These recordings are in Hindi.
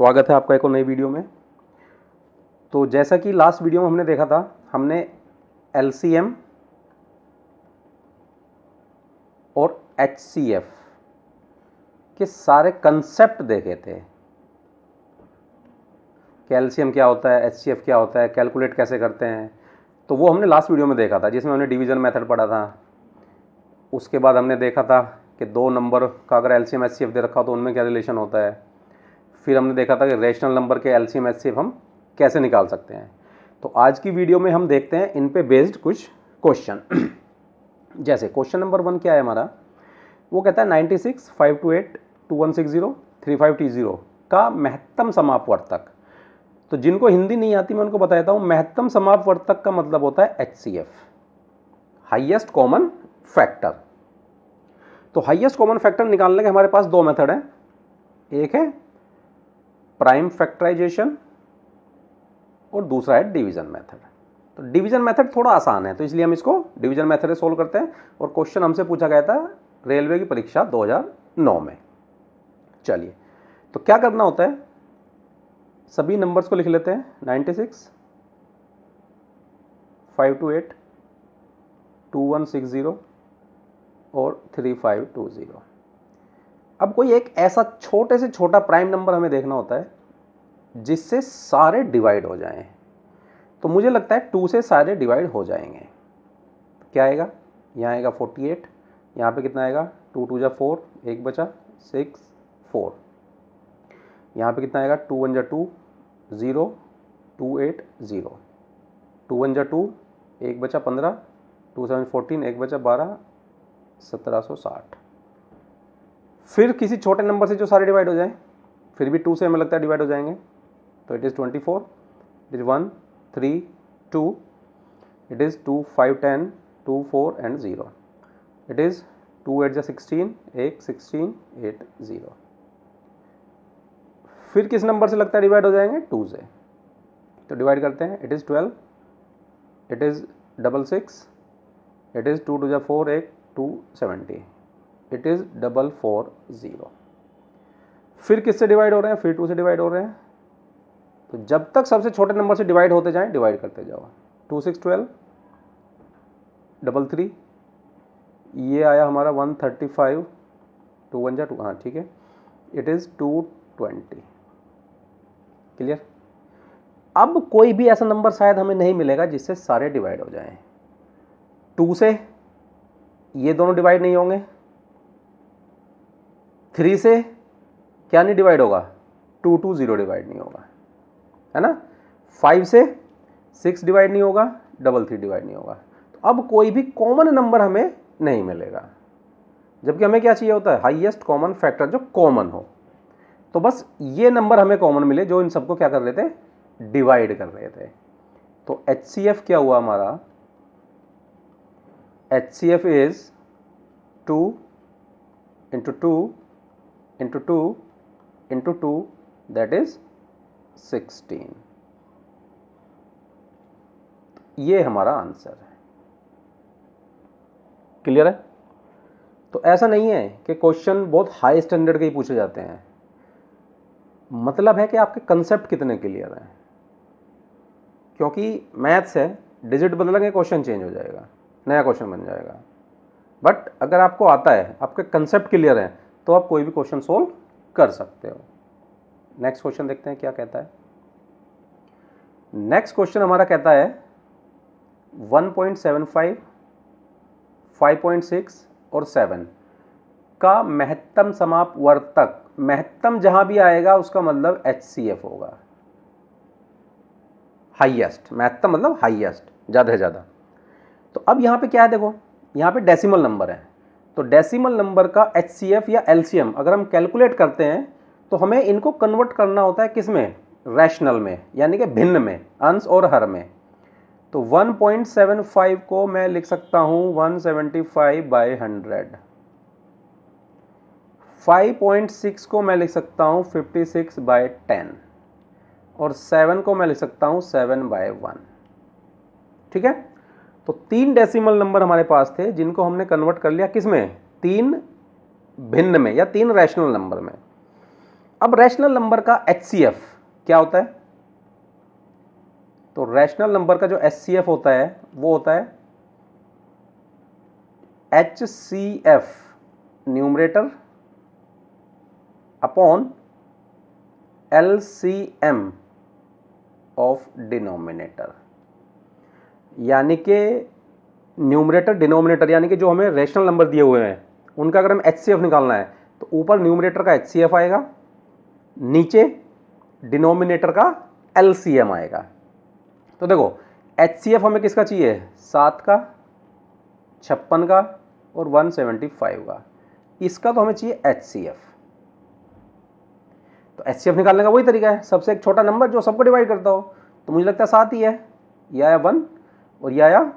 स्वागत है आपका एक और नई वीडियो में। तो जैसा कि लास्ट वीडियो में हमने देखा था, हमने एलसीएम और एचसीएफ के सारे कंसेप्ट देखे थे कि एलसीएम क्या होता है, एचसीएफ क्या होता है, कैलकुलेट कैसे करते हैं। तो वो हमने लास्ट वीडियो में देखा था, जिसमें हमने डिवीज़न मेथड पढ़ा था। उसके बाद हमने देखा था कि दो नंबर का अगर एलसीएम एचसीएफ दे रखा हो तो उनमें क्या रिलेशन होता है। फिर हमने देखा था कि रेशनल नंबर के एलसीएम एचसीएफ हम कैसे निकाल सकते हैं। तो आज की वीडियो में हम देखते हैं इन पे बेस्ड कुछ क्वेश्चन। जैसे क्वेश्चन नंबर 1 क्या है हमारा, वो कहता है 96, 528, 2160, 35T0 का महत्तम समापवर्तक। तो जिनको हिंदी नहीं आती मैं उनको बताता हूँ। महत्तम समापवर्तक का मतलब होता है एचसीएफ, हाईएस्ट कॉमन फैक्टर। तो हाईएस्ट कॉमन फैक्टर निकालने के हमारे पास दो मेथड हैं। एक है प्राइम फैक्टराइजेशन और दूसरा है डिवीजन मेथड। तो डिवीजन मेथड थोड़ा आसान है, तो इसलिए हम इसको डिवीजन मेथड से सोल्व करते हैं। और क्वेश्चन हमसे पूछा गया था रेलवे की परीक्षा 2009 में। चलिए, तो क्या करना होता है, सभी नंबर्स को लिख लेते हैं। 96, 528, 2160 और 3520। अब कोई एक ऐसा छोटे से छोटा प्राइम नंबर हमें देखना होता है जिससे सारे डिवाइड हो जाएं। तो मुझे लगता है 2 से सारे डिवाइड हो जाएंगे। क्या आएगा, यहाँ आएगा 48, यहाँ पे कितना आएगा 2 2 जा 4, एक बचा 6 4। यहाँ पे कितना आएगा 2 1 जा 2 0 2 8 0, 2 1 जा 2, एक बचा 15, 2 7 14, एक बचा 12 1760। फिर किसी छोटे नंबर से जो सारे डिवाइड हो जाए, फिर भी 2 से हमें लगता है डिवाइड हो जाएंगे। तो it is 24, it is 1 3 2, it is 2 5 10 2 4 and 0, it is 2 8 जा 16, एक 16 8 0। फिर किस नंबर से लगता है डिवाइड हो जाएंगे, 2 से। तो डिवाइड करते हैं, it is 12, it is 66, it is 2 2 जा 4, एक 270, इट इज़ 440। फिर किससे डिवाइड हो रहे हैं, फिर 2 से डिवाइड हो रहे हैं। तो जब तक सबसे छोटे नंबर से डिवाइड होते जाएं, डिवाइड करते जाओ। 2 6 12, 3 ये आया हमारा 135, 2 1 जा 2, हाँ ठीक है, इट इज़ 220। क्लियर। अब कोई भी ऐसा नंबर शायद हमें नहीं मिलेगा जिससे सारे डिवाइड हो जाएं। 2 से ये दोनों डिवाइड नहीं होंगे, 3 से क्या नहीं डिवाइड होगा, 220 डिवाइड नहीं होगा, है ना। 5 से 6 डिवाइड नहीं होगा, 3 डिवाइड नहीं होगा। तो अब कोई भी कॉमन नंबर हमें नहीं मिलेगा, जबकि हमें क्या चाहिए होता है, हाईएस्ट कॉमन फैक्टर जो कॉमन हो। तो बस ये नंबर हमें कॉमन मिले जो इन सबको क्या कर रहे थे, डिवाइड कर रहे थे। तो एचसीएफ क्या हुआ हमारा, HCF is 2 into 2 into 2 into 2, that is 16। ये हमारा आंसर है। क्लियर है। तो ऐसा नहीं है कि क्वेश्चन बहुत हाई स्टैंडर्ड के ही पूछे जाते हैं, मतलब है कि आपके कंसेप्ट कितने क्लियर हैं। क्योंकि मैथ्स है, डिजिट बदलेंगे क्वेश्चन चेंज हो जाएगा, नया क्वेश्चन बन जाएगा। बट अगर आपको आता है, आपके कंसेप्ट क्लियर हैं, तो आप कोई भी क्वेश्चन सोल्व कर सकते हो। नेक्स्ट क्वेश्चन देखते हैं क्या कहता है। नेक्स्ट क्वेश्चन हमारा कहता है 1.75, 5.6 और 7 का महत्तम समापवर्तक। महत्तम जहां भी आएगा उसका मतलब एचसीएफ होगा, हाईएस्ट। महत्तम मतलब हाईएस्ट, ज्यादा से ज्यादा। तो अब यहां पे क्या है, देखो यहां पे डेसिमल नंबर है। तो डेसिमल नंबर का एचसीएफ या एलसीएम अगर हम कैलकुलेट करते हैं तो हमें इनको कन्वर्ट करना होता है किसमें, रैशनल में, यानी कि भिन्न में, अंश और हर में। तो 1.75 को मैं लिख सकता हूं 175/100, 5.6 को मैं लिख सकता हूं 56/10 और 7 को मैं लिख सकता हूं 7/1। ठीक है। तो 3 डेसिमल नंबर हमारे पास थे जिनको हमने कन्वर्ट कर लिया किसमें, 3 भिन्न में या 3 रैशनल नंबर में। अब रैशनल नंबर का HCF क्या होता है? तो रैशनल नंबर का जो HCF होता है वो होता है HCF numerator upon LCM of denominator. यानी कि न्यूमरेटर डिनोमिनेटर यानी कि जो हमें रैशनल नंबर दिए हुए हैं उनका अगर हम HCF निकालना है तो ऊपर न्यूमरेटर का HCF आएगा, नीचे डिनोमिनेटर का LCM आएगा। तो देखो HCF हमें किसका चाहिए? 7 का, 56 का और 175 का। इसका तो हमें चाहिए HCF। तो HCF निकालने का वही तरीका है, सबसे एक छोटा नंबर जो सबको डिवाइड करता हो। तो मुझे लगता है 7 ही है। यह आया 1 और यह आया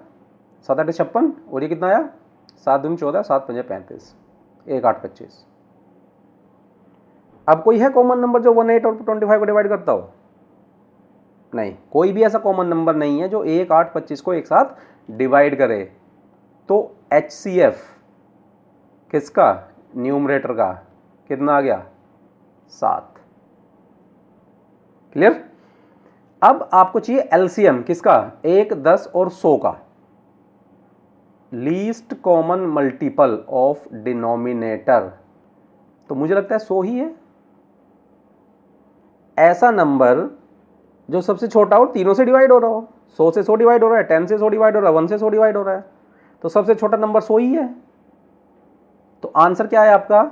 7 8 56 और ये कितना आया 7 दूनी 14, 7 5 35, 1 8 25। अब कोई है कॉमन नंबर जो 18 और 25 को डिवाइड करता हो? नहीं, कोई भी ऐसा कॉमन नंबर नहीं है जो 1 8 25 को एक साथ डिवाइड करे। तो HCF किसका? न्यूमरेटर का कितना आ गया? 7। क्लियर? अब आपको चाहिए LCM किसका? 1 10 और 100 का। Least common multiple of denominator. तो मुझे लगता है 100 ही है ऐसा नंबर जो सबसे छोटा हो, तीनों से डिवाइड हो रहा हो। 100 से 100 डिवाइड हो रहा है, 10 से 100 डिवाइड हो रहा है, 1 से 100 डिवाइड हो रहा है। तो सबसे छोटा नंबर 100 ही है। तो आंसर क्या है आपका?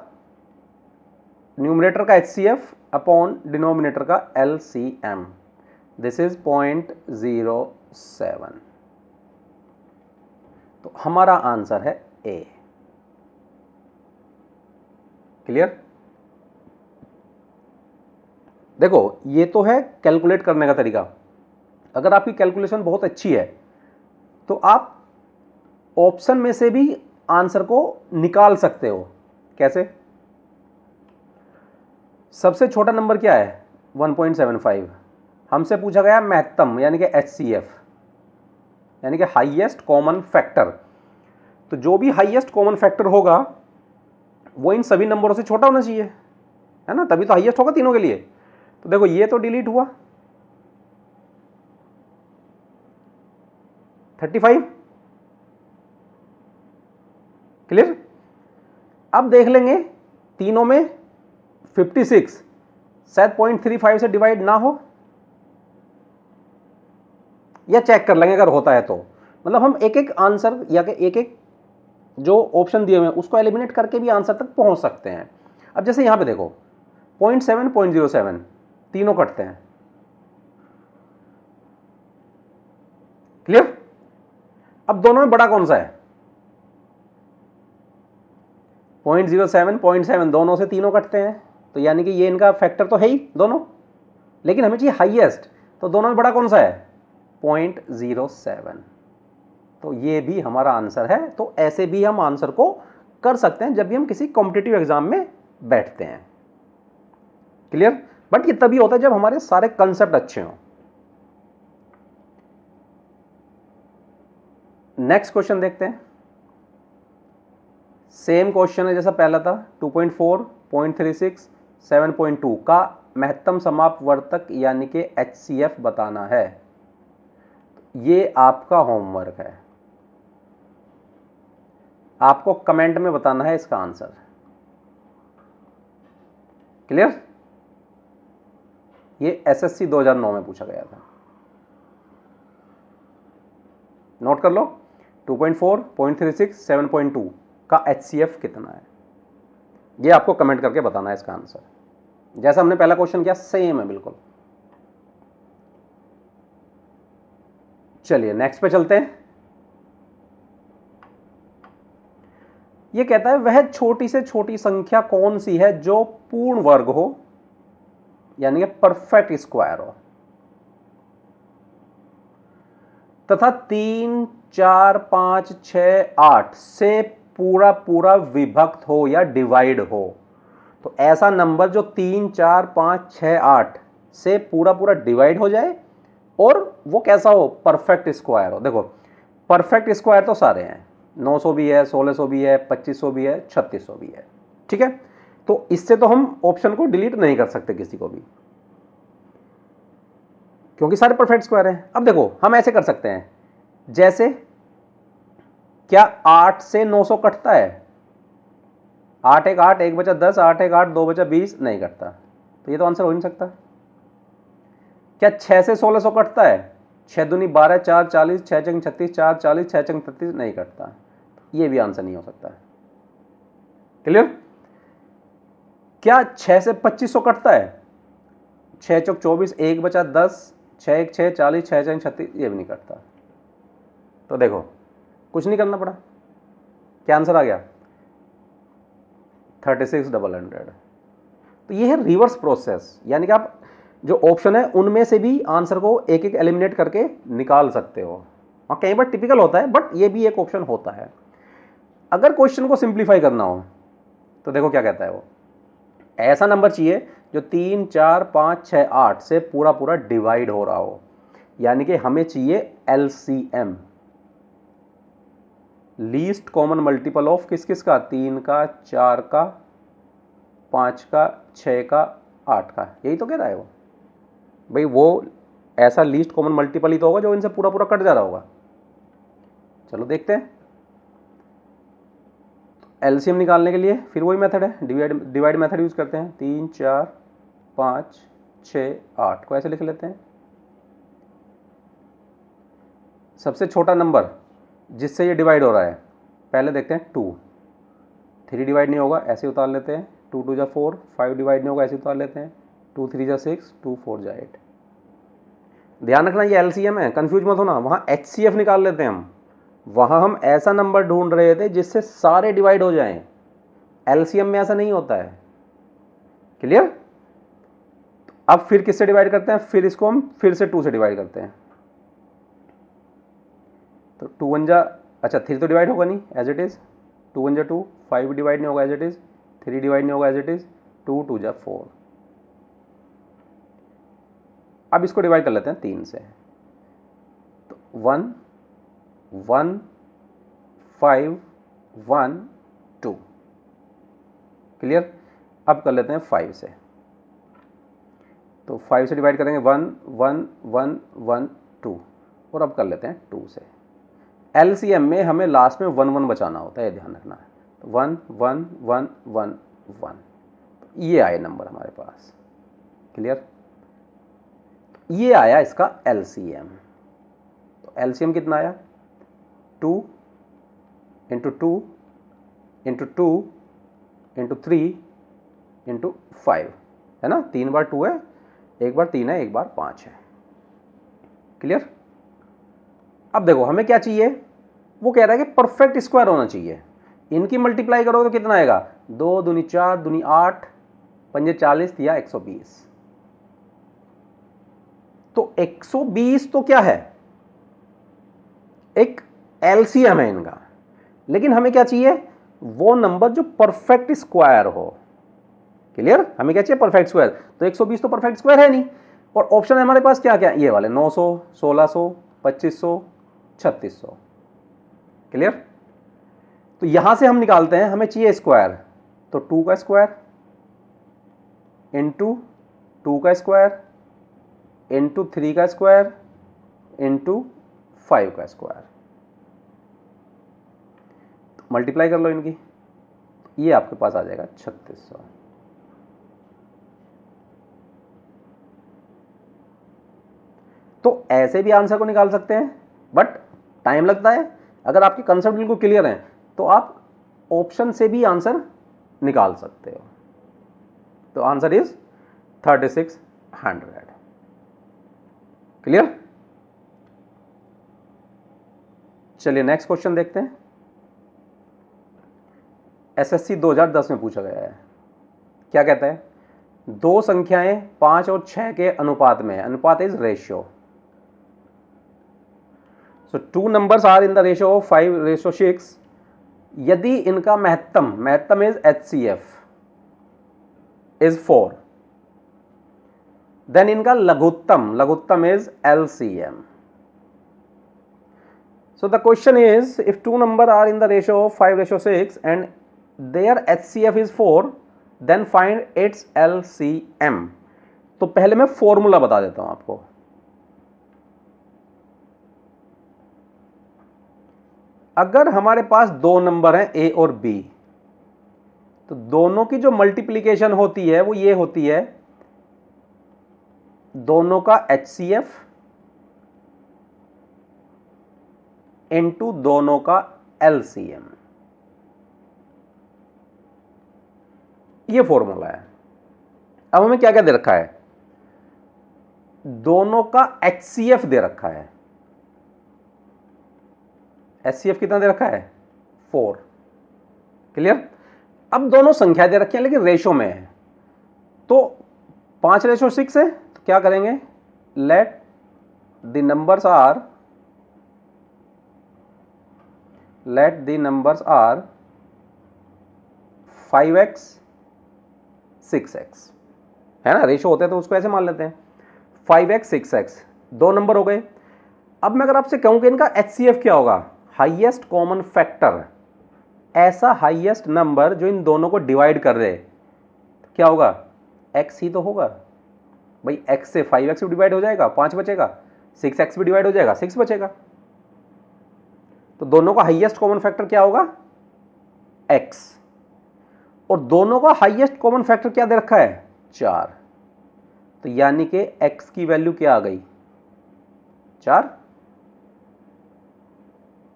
न्यूमरेटर का HCF अपॉन डिनोमिनेटर का LCM। This is 0.07। तो हमारा आंसर है A। क्लियर? देखो ये तो है कैलकुलेट करने का तरीका। अगर आपकी कैलकुलेशन बहुत अच्छी है तो आप ऑप्शन में से भी आंसर को निकाल सकते हो। कैसे? सबसे छोटा नंबर क्या है? 1.75। हमसे पूछा गया महत्तम यानी कि HCF यानी कि हाईएस्ट कॉमन फैक्टर। तो जो भी हाईएस्ट कॉमन फैक्टर होगा वो इन सभी नंबरों से छोटा होना चाहिए, है ना? तभी तो हाईएस्ट होगा तीनों के लिए। तो देखो ये तो डिलीट हुआ 35। क्लियर? अब देख लेंगे तीनों में 56 शायद 0.35 से डिवाइड ना हो, या चेक कर लेंगे अगर होता है तो। मतलब हम एक एक आंसर या एक एक जो ऑप्शन दिए हुए हैं उसको एलिमिनेट करके भी आंसर तक पहुंच सकते हैं। अब जैसे यहां पे देखो 0.7 0.07 तीनों कटते हैं। क्लियर? अब दोनों में बड़ा कौन सा है? 0.07 0.7 दोनों से तीनों कटते हैं। तो यानी कि ये इनका फैक्टर तो है ही दोनों, लेकिन हमें चाहिए हाईएस्ट। तो दोनों में बड़ा कौन सा है? 0.07। तो ये भी हमारा आंसर है। तो ऐसे भी हम आंसर को कर सकते हैं जब भी हम किसी कॉम्पिटिटिव एग्जाम में बैठते हैं। क्लियर? बट ये तभी होता है जब हमारे सारे कंसेप्ट अच्छे हों। नेक्स्ट क्वेश्चन देखते हैं। सेम क्वेश्चन है जैसा पहला था। 2.4 0.36 7.2 का महत्तम समापवर्तक यानी कि HCF बताना है। ये आपका होमवर्क है, आपको कमेंट में बताना है इसका आंसर। क्लियर? ये SSC 2009 में पूछा गया था। नोट कर लो 2.4 0.36 7.2 का HCF कितना है। ये आपको कमेंट करके बताना है इसका आंसर। जैसा हमने पहला क्वेश्चन किया सेम है बिल्कुल। चलिए नेक्स्ट पे चलते हैं। ये कहता है वह छोटी से छोटी संख्या कौन सी है जो पूर्ण वर्ग हो यानी कि परफेक्ट स्क्वायर हो तथा 3 4 5 6 8 से पूरा पूरा विभक्त हो या डिवाइड हो। तो ऐसा नंबर जो 3 4 5 6 8 से पूरा पूरा डिवाइड हो जाए और वो कैसा हो? परफेक्ट स्क्वायर हो। देखो परफेक्ट स्क्वायर तो सारे हैं, 900 भी है, 1600 भी है, 2500 भी है, 3600 भी है। ठीक है, तो इससे तो हम ऑप्शन को डिलीट नहीं कर सकते किसी को भी, क्योंकि सारे परफेक्ट स्क्वायर हैं। अब देखो हम ऐसे कर सकते हैं, जैसे क्या 8 से 900 कटता है? 8 एक 8, 1 बचा 10, 8 एक 8, 2 बचा 20, नहीं कटता, तो ये तो आंसर हो ही नहीं सकता। क्या 6 से 1600 कटता है? 6 दूनी 12, 4 40, 6 चंग 36, 4 40, 6 चंग 33, नहीं कटता, ये भी आंसर नहीं हो सकता। क्लियर? क्या 6 से 2500 कटता है? 6 चौक 24, 1 बचा 10, 6 एक 6 40, 6 चंग 36, ये भी नहीं कटता। तो देखो कुछ नहीं करना पड़ा, क्या आंसर आ गया? 36,100। तो ये है रिवर्स प्रोसेस, यानी कि आप जो ऑप्शन है उनमें से भी आंसर को एक एक एलिमिनेट करके निकाल सकते हो। हाँ, कई बार टिपिकल होता है, बट ये भी एक ऑप्शन होता है। अगर क्वेश्चन को सिंप्लीफाई करना हो तो देखो क्या कहता है वो, ऐसा नंबर चाहिए जो 3, 4, 5, 6, 8 से पूरा पूरा डिवाइड हो रहा हो, यानी कि हमें चाहिए LCM, least common multiple of किस किस का? 3 का, 4 का, 5 का, 6 का, 8 का। यही तो कह रहा है वो भाई, वो ऐसा लीस्ट कॉमन मल्टीपल ही तो होगा जो इनसे पूरा पूरा कट जा रहा होगा। चलो देखते हैं। एलसीएम निकालने के लिए फिर वही मेथड है, डिवाइड मेथड यूज करते हैं। 3, 4, 5, 6, 8 को ऐसे लिख लेते हैं। सबसे छोटा नंबर जिससे ये डिवाइड हो रहा है, पहले देखते हैं 2। 3 डिवाइड नहीं होगा, ऐसे उतार लेते हैं। 2 2 जा 4, 5 डिवाइड नहीं होगा, ऐसे उतार लेते हैं। 2 3 जा 6, 2 4 जा 8। ध्यान रखना ये एलसीएम है, कंफ्यूज मत होना। वहाँ एचसीएफ निकाल लेते हैं हम, वहाँ हम ऐसा नंबर ढूंढ रहे थे जिससे सारे डिवाइड हो जाएं। एलसीएम में ऐसा नहीं होता है। क्लियर? अब फिर किससे डिवाइड करते हैं? फिर इसको हम फिर से 2 से डिवाइड करते हैं। तो 2 1 जा, अच्छा 3 तो डिवाइड होगा नहीं, एज इट इज। 2 1 जा 2, 5 डिवाइड नहीं होगा, एज इट इज। 3 डिवाइड नहीं होगा, एज इट इज। 2 2 जा 4। अब इसको डिवाइड कर लेते हैं 3 से। तो 1 1 5 1 2। क्लियर? अब कर लेते हैं 5 से। तो 5 से डिवाइड करेंगे 1 1 1 1 2, और अब कर लेते हैं 2 से। एलसीएम में हमें लास्ट में 1 1 बचाना होता है, ध्यान रखना। तो 1 1 1 1 1, ये आए नंबर हमारे पास। क्लियर? ये आया इसका एलसीएम। तो एलसीएम कितना आया? 2 इंटू 2 इंटू 2 इंटू 3 इंटू 5, है ना? 3 बार 2 है, एक बार 3 है, एक बार 5 है। क्लियर? अब देखो हमें क्या चाहिए, वो कह रहा है कि परफेक्ट स्क्वायर होना चाहिए। इनकी मल्टीप्लाई करो तो कितना आएगा? 2 दूनी 4 दूनी 8, 5 40 या 120। तो 120 तो क्या है? एक एलसीएम है इनका, लेकिन हमें क्या चाहिए? वो नंबर जो परफेक्ट स्क्वायर हो। क्लियर? हमें क्या चाहिए? Perfect square. तो 120 तो परफेक्ट स्क्वायर है नहीं, और ऑप्शन है हमारे पास क्या क्या? ये वाले 900, 1600, 2500, 3600। क्लियर? तो यहां से हम निकालते हैं, हमें चाहिए स्क्वायर। तो 2 का स्क्वायर इंटू 2 का स्क्वायर इंटू 3 का स्क्वायर इंटू 5 का स्क्वायर। मल्टीप्लाई कर लो इनकी, ये आपके पास आ जाएगा 3600। तो ऐसे भी आंसर को निकाल सकते हैं, बट टाइम लगता है। अगर आपके कंसेप्ट बिल्कुल क्लियर हैं तो आप ऑप्शन से भी आंसर निकाल सकते हो। तो आंसर इज 3600। क्लियर? चलिए नेक्स्ट क्वेश्चन देखते हैं। एसएससी 2010 में पूछा गया है। क्या कहता है? दो संख्याएं 5 और 6 के अनुपात में है। अनुपात is ratio. So 2 numbers are in the ratio of 5:6। यदि इनका महत्तम इज HCF इज 4, देन इनका लघुत्तम is LCM. So the question is, if 2 numbers are in the ratio of 5:6 and their HCF is 4, then find its LCM। तो पहले मैं फॉर्मूला बता देता हूं आपको। अगर हमारे पास दो नंबर हैं A और B, तो दोनों की जो मल्टीप्लिकेशन होती है वो ये होती है दोनों का HCF इनटू दोनों का LCM। ये फॉर्मूला है। अब हमें क्या क्या दे रखा है? दोनों का HCF दे रखा है। HCF कितना दे रखा है? 4। क्लियर? अब दोनों संख्या दे रखी है लेकिन रेशो में है, तो 5:6 है। तो क्या करेंगे? Let the numbers are 5x 6x, है ना? रेशो होते हैं तो उसको ऐसे मान लेते हैं। 5x 6x दो नंबर हो गए। अब मैं अगर आपसे कहूं कि इनका HCF क्या होगा, हाईएस्ट कॉमन फैक्टर, ऐसा हाईएस्ट नंबर जो इन दोनों को डिवाइड कर दे, क्या होगा? x ही तो होगा भाई। x से 5x भी डिवाइड हो जाएगा, 5 बचेगा, 6x भी डिवाइड हो जाएगा, 6 बचेगा। तो दोनों का हाईएस्ट कॉमन फैक्टर क्या होगा? x। और दोनों का हाईएस्ट कॉमन फैक्टर क्या दे रखा है? 4। तो यानी कि x की वैल्यू क्या आ गई? 4।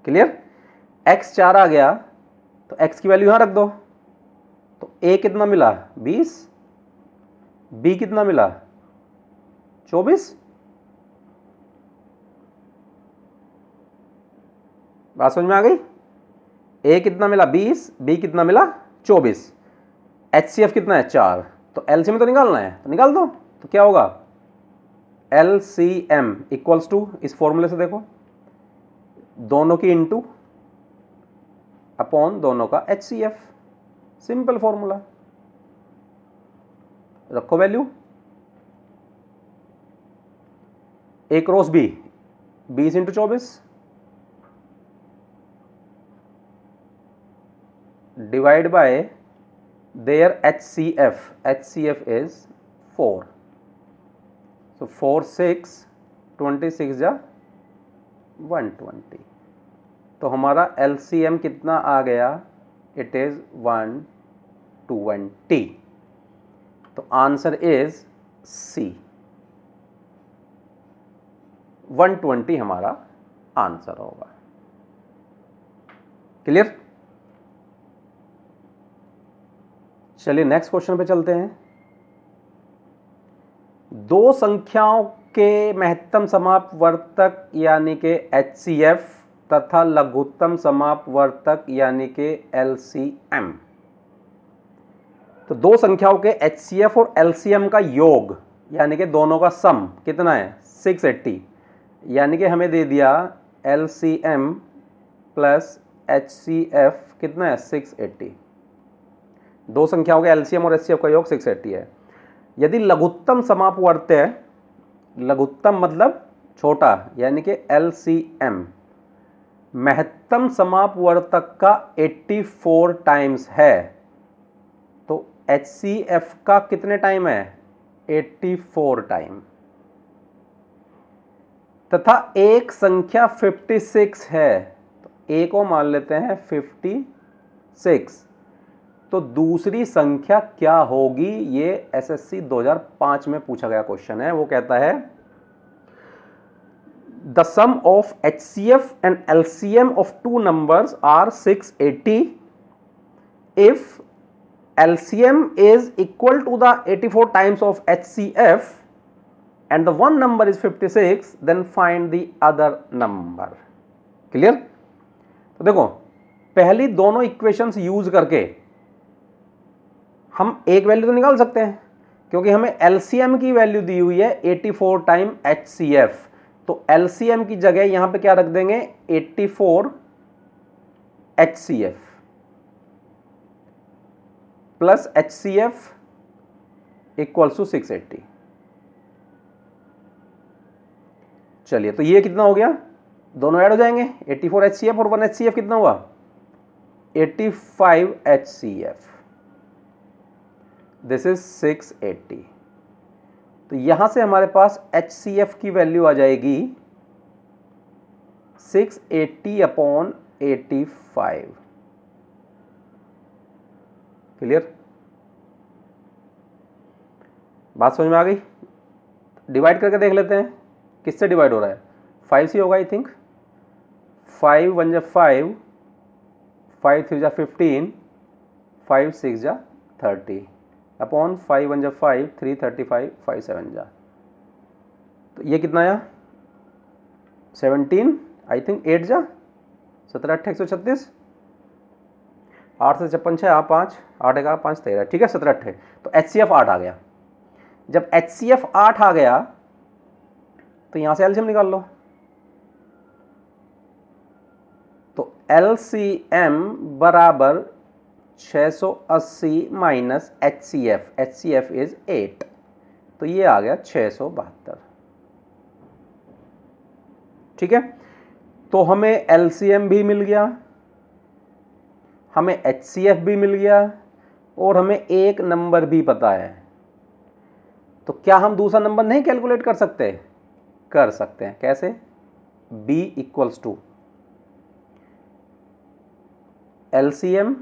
क्लियर? x 4 आ गया तो x की वैल्यू यहां रख दो। तो a कितना मिला? 20। b कितना मिला? 24। बात समझ में आ गई? a कितना मिला? 20। b कितना मिला? 24। HCF कितना है? 4। तो LCM तो निकालना है, तो निकाल दो। तो क्या होगा? LCM इक्वल्स टू, इस फॉर्मूले से देखो, दोनों की इनटू अपॉन दोनों का HCF। Simple formula. रखो value. a cross b, 20 × 24 divide by their HCF। HCF is 4। So 4 6 26 जा 120। तो हमारा LCM कितना आ गया? It is 120। तो आंसर इज C। 120 हमारा आंसर होगा। क्लियर? चलिए नेक्स्ट क्वेश्चन पे चलते हैं। दो संख्याओं के महत्तम समापवर्तक यानी कि HCF तथा लघुत्तम समापवर्तक यानी कि LCM। तो दो संख्याओं के HCF और LCM का योग यानी कि दोनों का सम कितना है? 680। यानी कि हमें दे दिया LCM प्लस HCF कितना है? 680। दो संख्याओं के LCM और HCF का योग 680 है। यदि लघुत्तम समापवर्त्य, लघुत्तम मतलब छोटा, यानी कि LCM महत्तम समापवर्तक का 84 टाइम्स है, तो HCF का कितने टाइम है? 84 टाइम। तथा एक संख्या 56 है, तो A को मान लेते हैं 56, तो दूसरी संख्या क्या होगी? ये SSC 2005 में पूछा गया क्वेश्चन है। वो कहता है the sum of HCF and LCM of two numbers are 680 if LCM is equal to the 84 times of HCF and the one number is 56, then find the other number। Clear? तो देखो, पहली दोनों इक्वेशंस यूज करके हम एक वैल्यू तो निकाल सकते हैं, क्योंकि हमें LCM की वैल्यू दी हुई है 84 टाइम HCF। तो LCM की जगह यहां पे क्या रख देंगे? 84 HCF plus HCF equals to 680। चलिए, तो ये कितना हो गया? दोनों ऐड हो जाएंगे। 84 HCF और 1 HCF कितना हुआ? 85 HCF। This is 680। तो यहां से हमारे पास HCF की वैल्यू आ जाएगी 680/85। क्लियर? बात समझ में आ गई? डिवाइड करके देख लेते हैं किससे डिवाइड हो रहा है। 5 से होगा आई थिंक। 5 1 जा 5, 5 3 जा 15, 5 6 जा 30 अपॉन 5 1 जा 5, 3 35, 5 7 जा। तो ये कितना आया? 17 आई थिंक। 8 जा 17 8 136, 8 से 56 6 5, 8 1 5 13, ठीक है 17 8। तो HCF 8 आ गया। जब HCF 8 आ गया तो यहां से एलसीएम निकाल लो। तो LCM बराबर 680 माइनस HCF, HCF इज 8, तो ये आ गया 672। ठीक है, तो हमें LCM भी मिल गया, हमें HCF भी मिल गया और हमें एक नंबर भी पता है। तो क्या हम दूसरा नंबर नहीं कैलकुलेट कर सकते? कर सकते हैं। कैसे? B इक्वल्स टू LCM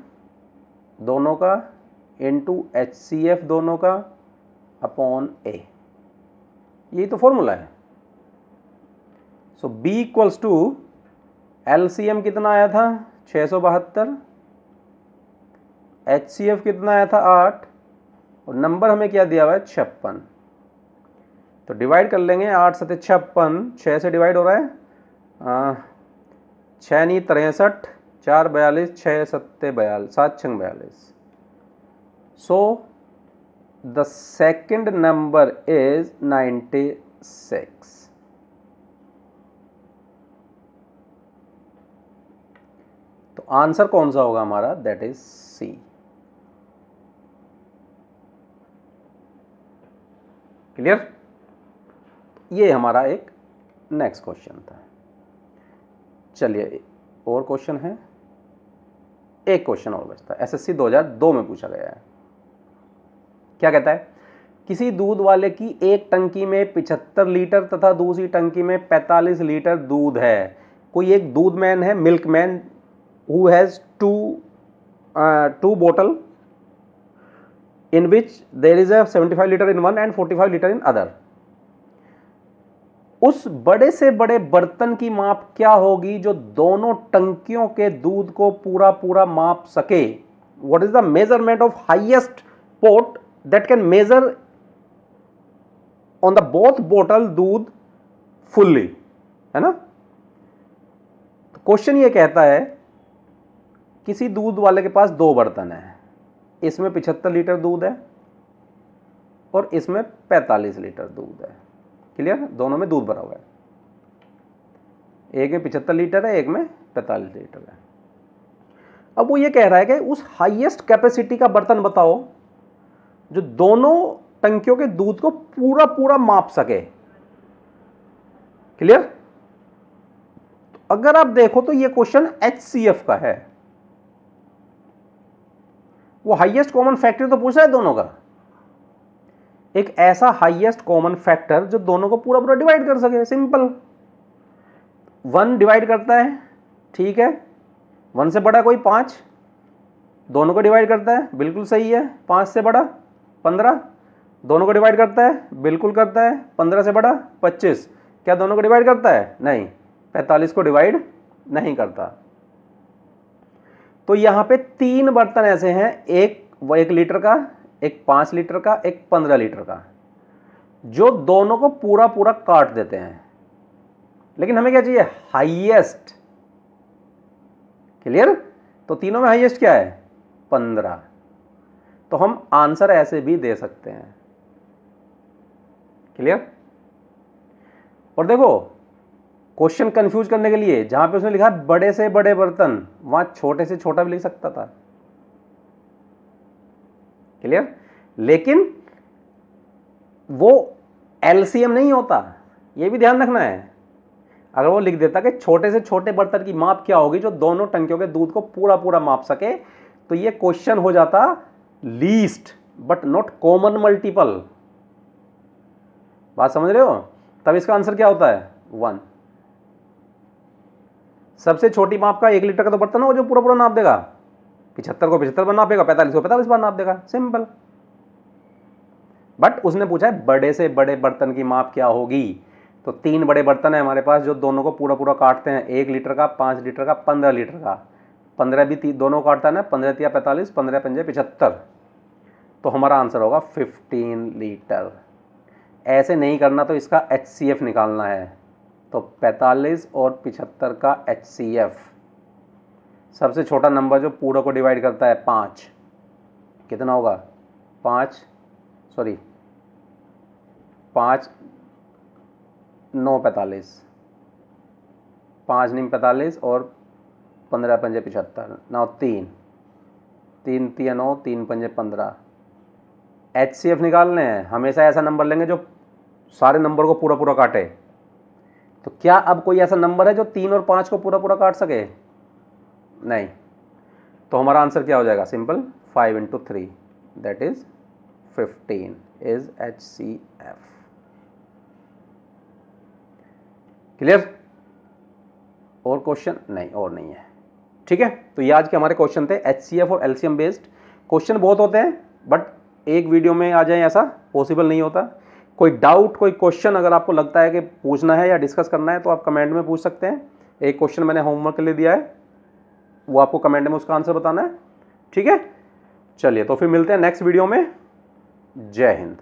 दोनों का इनटू HCF दोनों का अपॉन A। यही तो फॉर्मूला है। सो B इक्वल्स टू LCM कितना आया था? 672, HCF कितना आया था? 8, और नंबर हमें क्या दिया हुआ है? 56। तो डिवाइड कर लेंगे। 8 7 56, 6 से डिवाइड हो रहा है 6 नहीं 63, 4 42, 6 7 42, 7 6 42। So the second number is 96। तो आंसर कौन सा होगा हमारा? That is C। क्लियर? ये हमारा एक नेक्स्ट क्वेश्चन था। चलिए और क्वेश्चन है, एक क्वेश्चन और बचता है। SSC 2002 में पूछा गया है। क्या कहता है? किसी दूध वाले की एक टंकी में 75 लीटर तथा दूसरी टंकी में 45 लीटर दूध है। कोई एक दूध मैन है, milk man, who has two बोतल in which there is a 75 liter in one and 45 liter in other। उस बड़े से बड़े बर्तन की माप क्या होगी जो दोनों टंकियों के दूध को पूरा पूरा माप सके? What is the measurement of highest pot that can measure on the both bottle दूध fully, है ना? क्वेश्चन ये कहता है किसी दूध वाले के पास दो बर्तन है, इसमें 75 लीटर दूध है और इसमें 45 लीटर दूध है। क्लियर? दोनों में दूध भरा हुआ है। एक में 75 लीटर है, एक में 45 लीटर है। अब वो ये कह रहा है कि उस हाईएस्ट कैपेसिटी का बर्तन बताओ जो दोनों टंकियों के दूध को पूरा पूरा माप सके। क्लियर? तो अगर आप देखो तो ये क्वेश्चन HCF का है। वो हाईएस्ट कॉमन फैक्टर तो पूछ रहा है दोनों का। एक ऐसा हाईएस्ट कॉमन फैक्टर जो दोनों को पूरा पूरा डिवाइड कर सके। सिंपल, 1 डिवाइड करता है, ठीक है। 1 से बड़ा कोई 5, दोनों को डिवाइड करता है, बिल्कुल सही है। 5 से बड़ा 15, दोनों को डिवाइड करता है, बिल्कुल करता है। 15 से बड़ा 25, क्या दोनों को डिवाइड करता है? नहीं। 45 को डिवाइड नहीं करता। तो यहां पे 3 बर्तन ऐसे हैं, एक 1 लीटर का, एक 5 लीटर का, एक 15 लीटर का, जो दोनों को पूरा पूरा काट देते हैं। लेकिन हमें क्या चाहिए? हाईएस्ट। क्लियर? तो तीनों में हाईएस्ट क्या है? 15। तो हम आंसर ऐसे भी दे सकते हैं। क्लियर? और देखो, क्वेश्चन कंफ्यूज करने के लिए जहां पे उसने लिखा बड़े से बड़े बर्तन, वहां छोटे से छोटा भी लिख सकता था। क्लियर? लेकिन वो LCM नहीं होता, ये भी ध्यान रखना है। अगर वो लिख देता कि छोटे से छोटे बर्तन की माप क्या होगी जो दोनों टंकियों के दूध को पूरा पूरा माप सके, तो ये क्वेश्चन हो जाता least but not common multiple. बात समझ रहे हो? तब इसका आंसर क्या होता है? 1। सबसे छोटी माप का 1 लीटर का तो बर्तन हो जो पूरा पूरा नाप देगा। 75 को 75 बार नापेगा, 45 को 45 बार नाप देगा, सिंपल। बट उसने पूछा है बड़े से बड़े बर्तन की माप क्या होगी। तो 3 बड़े बर्तन है हमारे पास जो दोनों को पूरा पूरा काटते हैं, 1 लीटर का, 5 लीटर का, 15 लीटर का। 15 भी दोनों काटता है ना, 15 या 45, 15 पंजे 75। तो हमारा आंसर होगा 15 लीटर। ऐसे नहीं करना, तो इसका HCF निकालना है। तो 45 और 75 का HCF, सबसे छोटा नंबर जो पूरा को डिवाइड करता है 5, कितना होगा? 5 9 45, 5 9 45 और 15 पंजे 75, 9 3 3 3 9, 3 पंजे 15। HCF निकालने हैं। हमेशा ऐसा नंबर लेंगे जो सारे नंबर को पूरा पूरा काटे। तो क्या अब कोई ऐसा नंबर है जो 3 और 5 को पूरा पूरा काट सके? नहीं। तो हमारा आंसर क्या हो जाएगा? Simple, 5 × 3 that is 15 is HCF। Clear? और क्वेश्चन? नहीं, और नहीं है। ठीक है, तो ये आज के हमारे क्वेश्चन थे HCF और LCM बेस्ड। क्वेश्चन बहुत होते हैं बट एक वीडियो में आ जाए ऐसा पॉसिबल नहीं होता। कोई डाउट, कोई क्वेश्चन अगर आपको लगता है कि पूछना है या डिस्कस करना है तो आप कमेंट में पूछ सकते हैं। एक क्वेश्चन मैंने होमवर्क के लिए दिया है, वो आपको कमेंट में उसका आंसर बताना है। ठीक है, चलिए तो फिर मिलते हैं नेक्स्ट वीडियो में। जय हिंद।